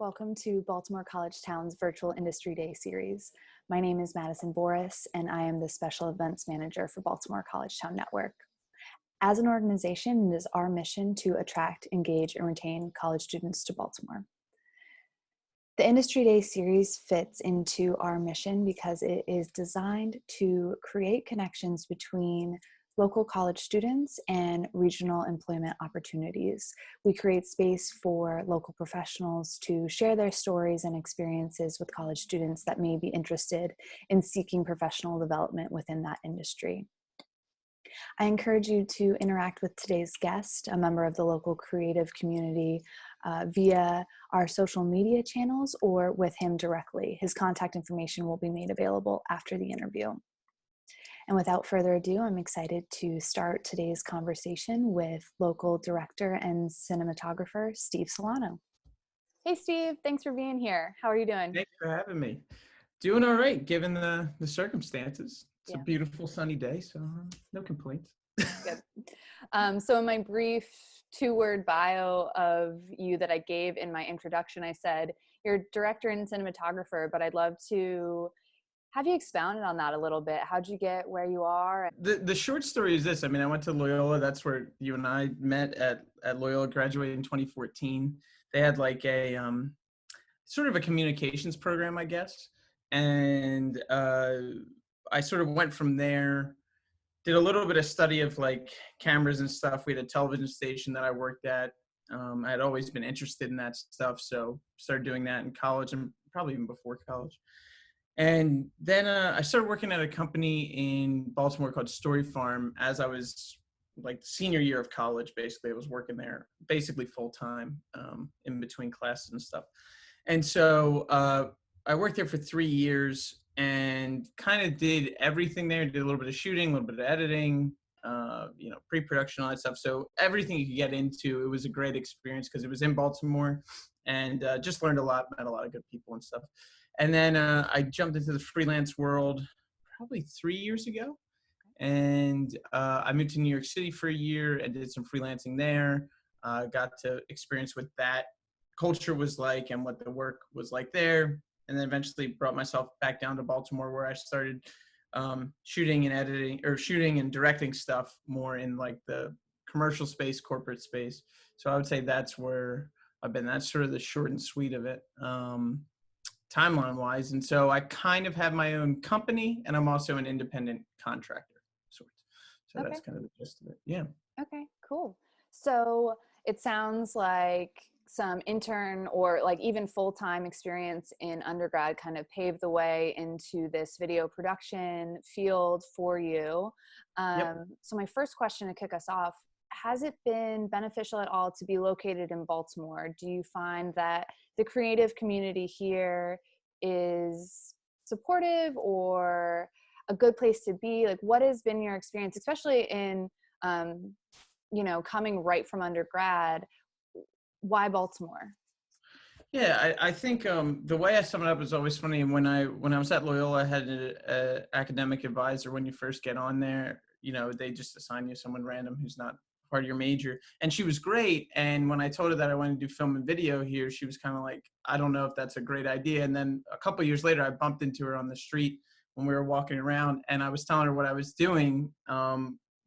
Welcome to Baltimore Collegetown's Virtual Industry Day series. My name is Madison Boris, and I am the Special Events Manager for Baltimore Collegetown Network. As an organization, it is our mission to attract, engage, and retain college students to Baltimore. The Industry Day series fits into our mission because it is designed to create connections between local college students and regional employment opportunities. We create space for local professionals to share their stories and experiences with college students that may be interested in seeking professional development within that industry. I encourage you to interact with today's guest, a member of the local creative community, via our social media channels or with him directly. His contact information will be made available after the interview. And without further ado, I'm excited to start today's conversation with local director and cinematographer, Steve Celano. Hey, Steve, thanks for being here. How are you doing? Thanks for having me. Doing all right, given the circumstances. It's a beautiful sunny day, so no complaints. Good. So in my brief two-word bio of you that I gave in my introduction, I said, you're a director and cinematographer, but I'd love to have you expounded on that a little bit. How'd you get where you are? The short story is this. I mean, I went to Loyola. That's where you and I met at Loyola, graduated in 2014. They had like a sort of a communications program, I guess. And I sort of went from there, did a little bit of study of like cameras and stuff. We had a television station that I worked at. I had always been interested in that stuff. So started doing that in college and probably even before college. And then I started working at a company in Baltimore called Story Farm as I was like senior year of college. Basically, I was working there basically full time in between classes and stuff. And so I worked there for 3 years and kind of did everything there. Did a little bit of shooting, a little bit of editing, pre-production, all that stuff. So everything you could get into. It was a great experience because it was in Baltimore, and just learned a lot, met a lot of good people and stuff. And then I jumped into the freelance world probably 3 years ago. And I moved to New York City for a year and did some freelancing there. Got to experience what that culture was like and what the work was like there. And then eventually brought myself back down to Baltimore, where I started shooting and directing stuff more in like the commercial space, corporate space. So I would say that's where I've been. That's sort of the short and sweet of it. Timeline wise. And so I kind of have my own company, and I'm also an independent contractor. So okay. That's kind of the gist of it. Yeah. Okay, cool. So it sounds like some intern or like even full-time experience in undergrad kind of paved the way into this video production field for you. So my first question to kick us off, has it been beneficial at all to be located in Baltimore? Do you find that the creative community here is supportive or a good place to be? Like, what has been your experience, especially in, coming right from undergrad? Why Baltimore? Yeah, I think the way I sum it up is always funny. And when I was at Loyola, I had an academic advisor. When you first get on there, they just assign you someone random who's not part of your major, and she was great. And when I told her that I wanted to do film and video here, she was kind of like, I don't know if that's a great idea. And then a couple of years later, I bumped into her on the street when we were walking around, and I was telling her what I was doing.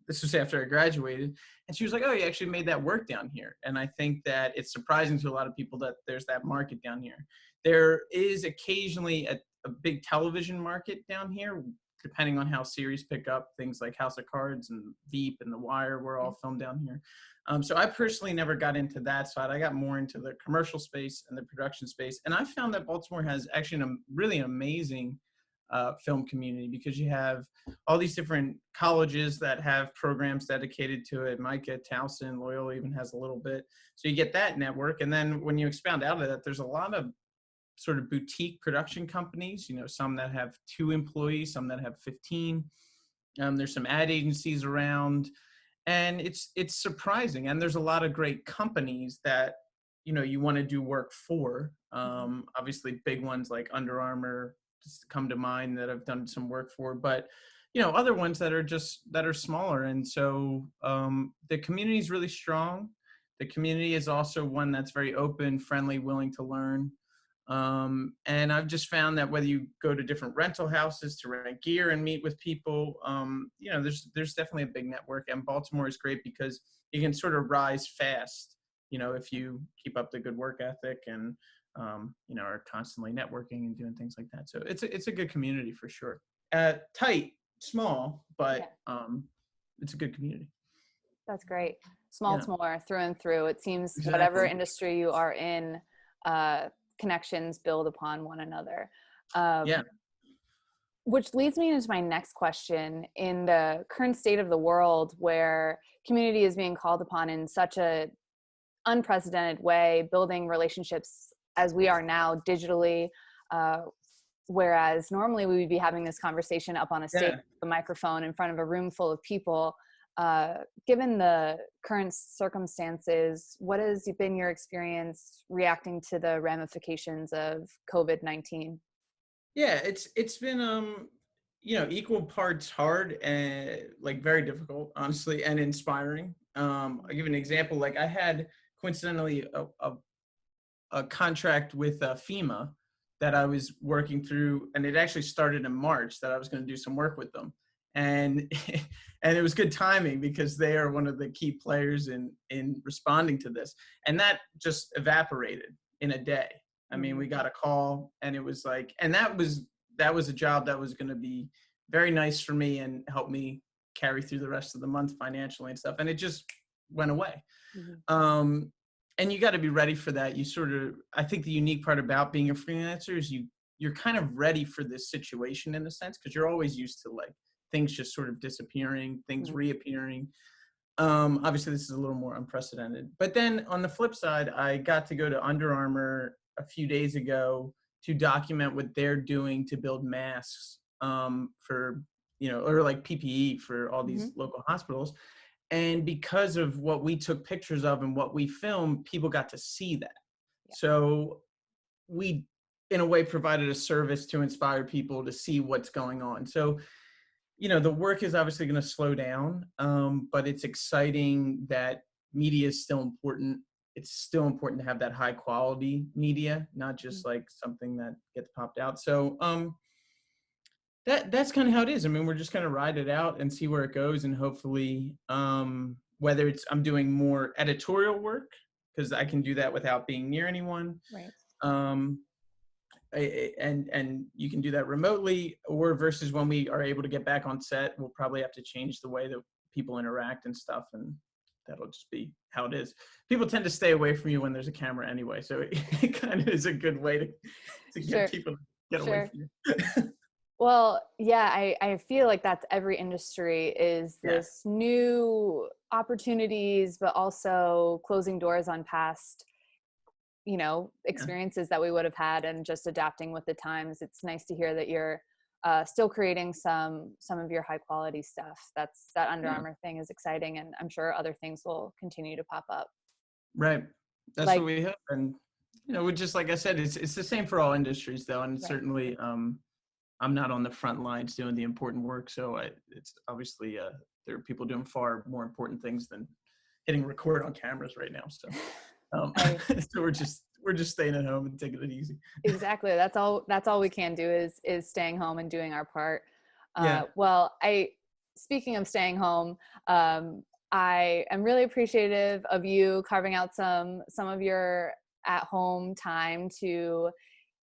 This was after I graduated, and she was like, oh, you actually made that work down here. And I think that it's surprising to a lot of people that there's that market down here. There is occasionally a big television market down here, depending on how series pick up. Things like House of Cards and Veep and The Wire were all filmed down here. So I personally never got into that side. I got more into the commercial space and the production space. And I found that Baltimore has actually really an amazing film community, because you have all these different colleges that have programs dedicated to it. Micah, Towson, Loyola even has a little bit. So you get that network. And then when you expound out of that, there's a lot of sort of boutique production companies, some that have 2 employees, some that have 15. There's some ad agencies around, and it's surprising. And there's a lot of great companies that, you want to do work for. Obviously big ones like Under Armour just come to mind that I've done some work for, but other ones that are smaller. And so the community is really strong. The community is also one that's very open, friendly, willing to learn. And I've just found that whether you go to different rental houses to rent gear and meet with people, there's definitely a big network. And Baltimore is great because you can sort of rise fast, if you keep up the good work ethic and, are constantly networking and doing things like that. So it's a good community for sure. Tight, small, Yeah, but it's a good community. that's great. Yeah, Smaltimore through and through. It seems whatever exactly. industry you are in, connections build upon one another. Yeah, Which leads me into my next question. In the current state of the world where community is being called upon in such a unprecedented way, building relationships as we are now digitally, uh, whereas normally we would be having this conversation up on a stage, yeah. a microphone in front of a room full of people. Given the current circumstances, what has been your experience reacting to the ramifications of COVID-19? Yeah, it's been equal parts hard and like very difficult, honestly, and inspiring. I'll give you an example. Like I had coincidentally a contract with FEMA that I was working through, and it actually started in March that I was going to do some work with them, and and it was good timing because they are one of the key players in responding to this, and that just evaporated in a day. I mean, Mm-hmm. we got a call, and it was like, and that was a job that was going to be very nice for me and help me carry through the rest of the month financially and stuff, and it just went away. Mm-hmm. um, and you got to be ready for that. I think the unique part about being a freelancer is you're kind of ready for this situation in a sense, because you're always used to like things just sort of disappearing, things Mm-hmm. reappearing. Obviously this is a little more unprecedented, but then on the flip side, I got to go to Under Armour a few days ago to document what they're doing to build masks, for, or like PPE for all Mm-hmm. these local hospitals. And because of what we took pictures of and what we filmed, people got to see that. Yeah. So we, in a way, provided a service to inspire people to see what's going on. So, the work is obviously going to slow down, but it's exciting that media is still important. It's still important to have that high quality media, not just like something that gets popped out. So, that's kind of how it is. I mean, we're just going to ride it out and see where it goes, and hopefully, whether it's I'm doing more editorial work because I can do that without being near anyone, Right. um, and you can do that remotely, or versus when we are able to get back on set, we'll probably have to change the way that people interact and stuff, and that'll just be how it is. People tend to stay away from you when there's a camera anyway, so it kind of is a good way to get Sure. people to get away Sure. from you. Well, yeah, I feel like that's every industry is Yeah, this new opportunities, but also closing doors on past, yeah, experiences that we would have had and just adapting with the times. It's nice to hear that you're still creating some of your high quality stuff. That Under yeah. Armour thing is exciting, and I'm sure other things will continue to pop up. Right. That's what Like, we hope. And, just like I said, it's the same for all industries though. And right. certainly, I'm not on the front lines doing the important work. So it's obviously, there are people doing far more important things than hitting record on cameras right now. So, I so we're just staying at home and taking it easy. Exactly. That's all we can do is staying home and doing our part. Yeah. Well, I speaking of staying home, I am really appreciative of you carving out some of your at home time to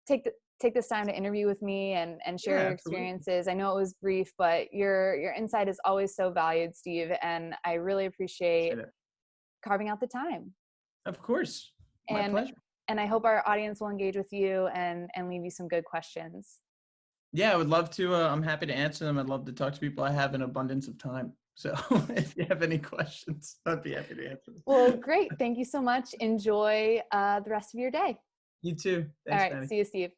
take this time to interview with me and share Yeah, your absolutely. experiences. I know it was brief, but your insight is always so valued, Steve, and I really appreciate Appreciate it. carving out the time. Of course. My And pleasure. and I hope our audience will engage with you and leave you some good questions. Yeah, I would love to. I'm happy to answer them. I'd love to talk to people. I have an abundance of time. So if you have any questions, I'd be happy to answer Well, them. great. Thank you so much. Enjoy the rest of your day. You too. All Thanks, right. Maddie. See you, Steve.